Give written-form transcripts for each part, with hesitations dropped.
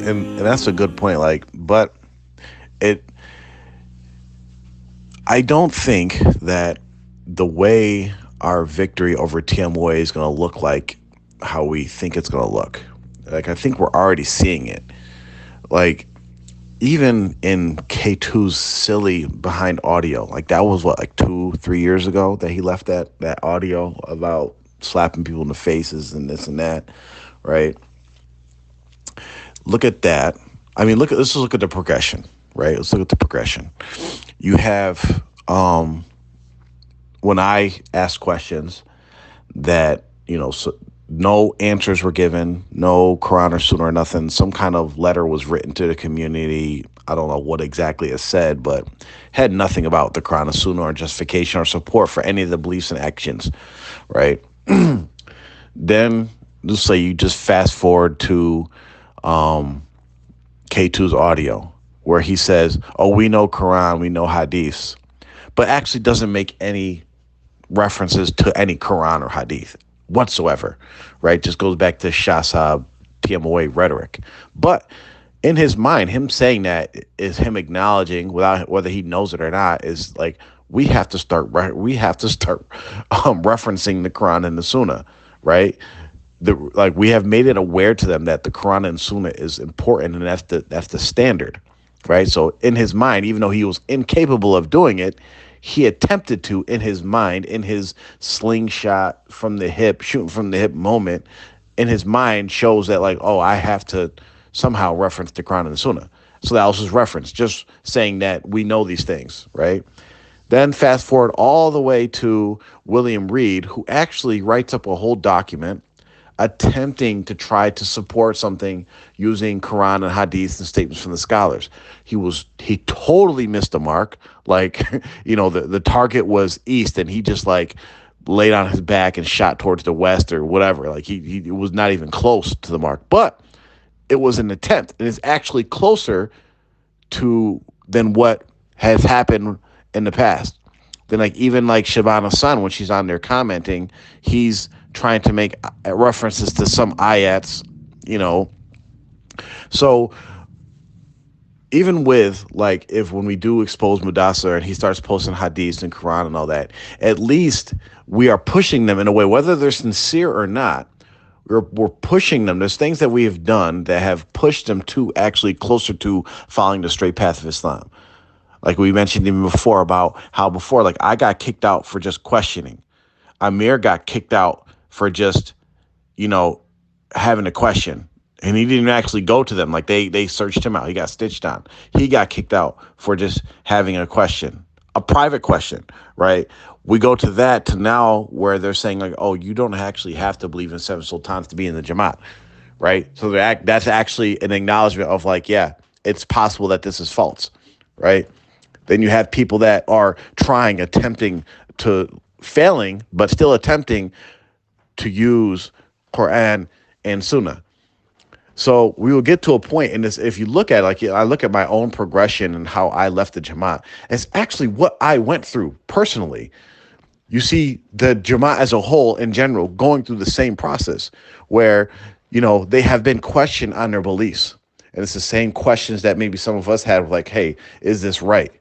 and that's a good point. Like, but it, I don't think that the way our victory over TMOA is going to look like how we think it's going to look. Like, I think we're already seeing it. Like, even in K2's silly behind audio, like that was what, like 2-3 years ago that he left that audio about slapping people in the faces and this and that, right? Look at that. I mean, let's look at the progression, right? Let's look at the progression. You have when I ask questions that, so no answers were given, no Quran or Sunnah or nothing. Some kind of letter was written to the community. I don't know what exactly it said, but had nothing about the Quran or Sunnah or justification or support for any of the beliefs and actions, right? Then let's say you just fast forward to K2's audio where he says, "Oh, we know Quran, we know Hadiths," but actually doesn't make any references to any Quran or Hadith whatsoever, right? Just goes back to Shah TMOA rhetoric. But in his mind, him saying that is him acknowledging, without whether he knows it or not, is like we have to start referencing the Quran and the Sunnah, right? Like we have made it aware to them that the Quran and Sunnah is important, and that's the standard, right? So in his mind, even though he was incapable of doing it, he attempted to, in his mind, in his slingshot from the hip, shooting from the hip moment, in his mind shows that like, oh, I have to somehow reference the Quran and the Sunnah. So that was his reference, just saying that we know these things, right? Then fast forward all the way to William Reed, who actually writes up a whole document attempting to try to support something using Quran and Hadith and statements from the scholars. He totally missed the mark. Like, the target was east, and he just like laid on his back and shot towards the west or whatever. Like he was not even close to the mark, but it was an attempt, and it's actually closer to than what has happened in the past. Then like even like Shabana Sun, when she's on there commenting, he's trying to make references to some ayats, So even with like if when we do expose Mudassar and he starts posting hadiths and Quran and all that, at least we are pushing them in a way, whether they're sincere or not. We're pushing them. There's things that we have done that have pushed them to actually closer to following the straight path of Islam. Like we mentioned even before about how before, like I got kicked out for just questioning. Amir got kicked out for just, having a question. And he didn't actually go to them. Like they searched him out. He got stitched on. He got kicked out for just having a question, a private question, right? We go to that to now where they're saying like, oh, you don't actually have to believe in seven sultans to be in the Jamaat, right? So that's actually an acknowledgement of like, yeah, it's possible that this is false, right? Then you have people that are attempting to failing, but still attempting to use Quran and Sunnah. So we will get to a point in this. If you look at I look at my own progression and how I left the Jamaat, it's actually what I went through personally. You see the Jamaat as a whole in general going through the same process where, they have been questioned on their beliefs. And it's the same questions that maybe some of us had like, hey, is this right?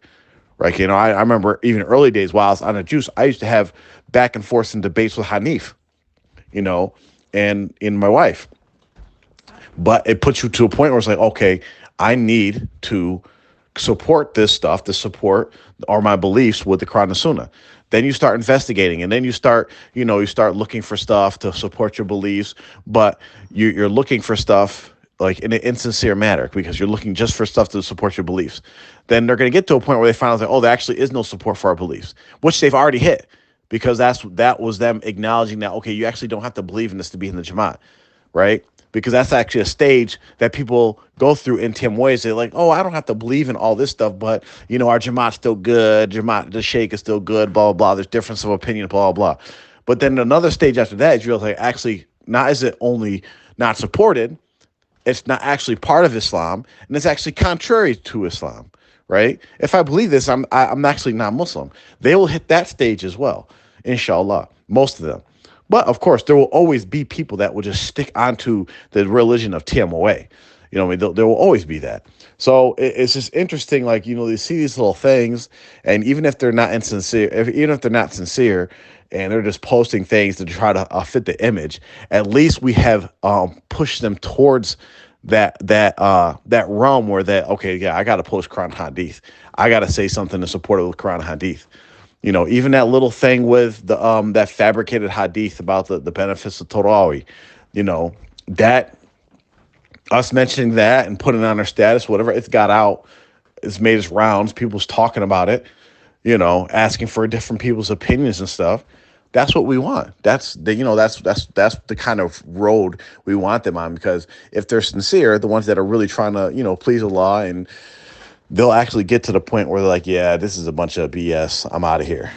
Right. I remember even early days while I was on the juice, I used to have back and forth and debates with Hanif, and in my wife. But it puts you to a point where it's like, okay, I need to support this stuff, to support or my beliefs with the Quran and Sunnah. Then you start investigating, and then you start looking for stuff to support your beliefs, but you're looking for stuff like in an insincere manner because you're looking just for stuff to support your beliefs. Then they're going to get to a point where they find out that, oh, there actually is no support for our beliefs, which they've already hit because that was them acknowledging that, okay, you actually don't have to believe in this to be in the Jamaat, right? Because that's actually a stage that people go through in Tim ways. They're like, oh, I don't have to believe in all this stuff, but, our Jamaat's still good. The Sheikh is still good, blah, blah, blah. There's difference of opinion, blah, blah, blah. But then another stage after that is you realize, like, actually, not is it only not supported, it's not actually part of Islam, and it's actually contrary to Islam, right? If I believe this, I'm actually not Muslim. They will hit that stage as well, inshallah, most of them. But of course, there will always be people that will just stick onto the religion of TMOA. I mean, there will always be that. So it's just interesting, like, you see these little things, and even if they're not insincere, even if they're not sincere, and they're just posting things to try to fit the image, at least we have pushed them towards that realm where that, okay, yeah, I got to post Quran Hadith. I got to say something in support of the Quran Hadith. Even that little thing with the that fabricated hadith about the benefits of Torawi, that us mentioning that and putting it on our status, whatever, it's got out, it's made its rounds, people's talking about it, asking for different people's opinions and stuff. That's what we want. That's the kind of road we want them on, because if they're sincere, the ones that are really trying to, please Allah, and they'll actually get to the point where they're like, yeah, this is a bunch of BS. I'm out of here.